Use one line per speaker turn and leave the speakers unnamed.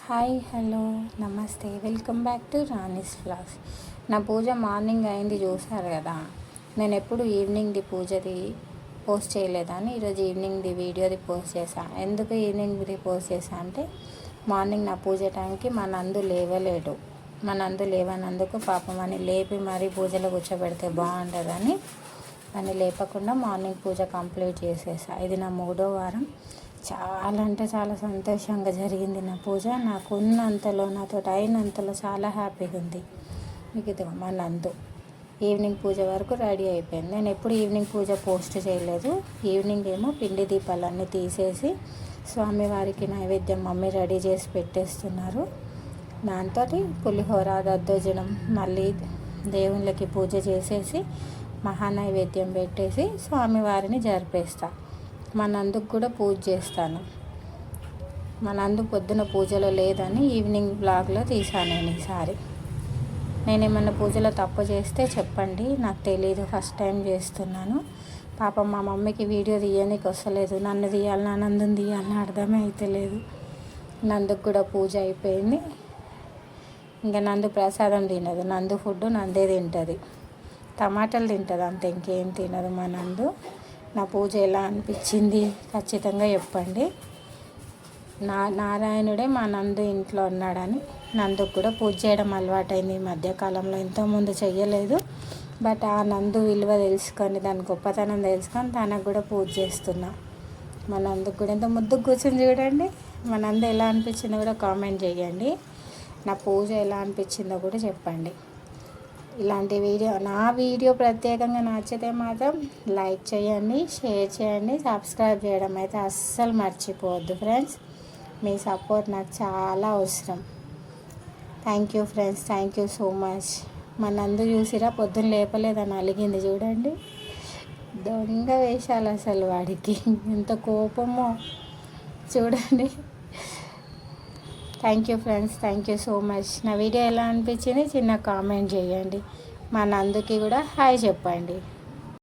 Hi hello నమస్తే welcome back to Rani's vlogs. నా పూజ morning అయింది చూసారు కదా. నేను ఎప్పుడు ఈవినింగ్ది పూజది పోస్ట్ చేయలేదని ఈరోజు ఈవినింగ్ది వీడియోది పోస్ట్ చేశాను. ఎందుకు ఈవినింగ్ది పోస్ట్ చేశాను అంటే మార్నింగ్ నా పూజ టైంకి మా నందు లేవలేడు. మా నందు లేవనందుకు పాపం అని లేపి మరీ పూజలో కూర్చోబెడితే బాగుంటుందని అని లేపకుండా మార్నింగ్ పూజ కంప్లీట్ చేసేసా. ఇది నా 3వ వారం. చాలా అంటే చాలా సంతోషంగా జరిగింది నా పూజ. నాకు ఉన్నంతలో నాతో అయినంతలో చాలా హ్యాపీగా ఉంది. మీకు ఇది మా నందు ఈవినింగ్ పూజ వరకు రెడీ అయిపోయింది. నేను ఎప్పుడు ఈవినింగ్ పూజ పోస్ట్ చేయలేదు. ఈవినింగ్ ఏమో పిండి దీపాలన్నీ తీసేసి స్వామివారికి నైవేద్యం మమ్మీ రెడీ చేసి పెట్టేస్తున్నారు. దాంతో పులిహోర దద్దోజనం మళ్ళీ దేవుళ్ళకి పూజ చేసేసి మహానైవేద్యం పెట్టేసి స్వామివారిని జరిపేస్తా. మా నందుకు కూడా పూజ చేస్తాను. మా నందు పొద్దున పూజలో లేదని ఈవినింగ్ బ్లాగ్లో తీసాను నేను ఈసారి. నేనేమన్నా పూజలో తప్పు చేస్తే చెప్పండి, నాకు తెలీదు, ఫస్ట్ టైం చేస్తున్నాను. పాపం మా మమ్మీకి వీడియో తీయడానికి వస్తలేదు. నన్ను తీయాలి, నా నందుని తీయాలని అర్థమే అవుతలేదు. నందుకు కూడా పూజ అయిపోయింది. ఇంకా నందు ప్రసాదం తినదు. నందు ఫుడ్ నందే తింటుంది. టమాటాలు తింటుంది అంతే, ఇంకేం తినదు మా నందు. నా పూజ ఎలా అనిపించింది ఖచ్చితంగా చెప్పండి. నారాయణుడే మా నందు ఇంట్లో ఉన్నాడని నందుకు కూడా పూజ చేయడం అలవాటైంది ఈ మధ్యకాలంలో. ఇంతకుముందు చెయ్యలేదు. బట్ ఆ నందు విలువ తెలుసుకొని దాని గొప్పతనం తెలుసుకొని తనకు కూడా పూజ చేస్తున్నా. మా నందుకు కూడా ఎంత ముద్దుకు కూర్చొని చూడండి. మా నందు ఎలా అనిపించిందో కూడా కామెంట్ చేయండి. నా పూజ ఎలా అనిపించిందో కూడా చెప్పండి. ఇలాంటి నా వీడియో ప్రత్యేకంగా నచ్చితే మాత్రం లైక్ చేయండి, షేర్ చేయండి, సబ్స్క్రైబ్ చేయడం అయితే అస్సలు మర్చిపోవద్దు ఫ్రెండ్స్. మీ సపోర్ట్ నాకు చాలా అవసరం. Thank you friends, thank you so much. మా నందు చూసిరా పొద్దున్న లేపలేదని అలిగింది చూడండి. దొంగ వేషాలు అసలు వాడికి ఎంత కోపమో చూడండి. Thank you friends, thank you so much. నా వీడియో ఎలా అనిపించింది చిన్న కామెంట్ చేయండి. మా నందుకి కూడా హాయ్ చెప్పండి.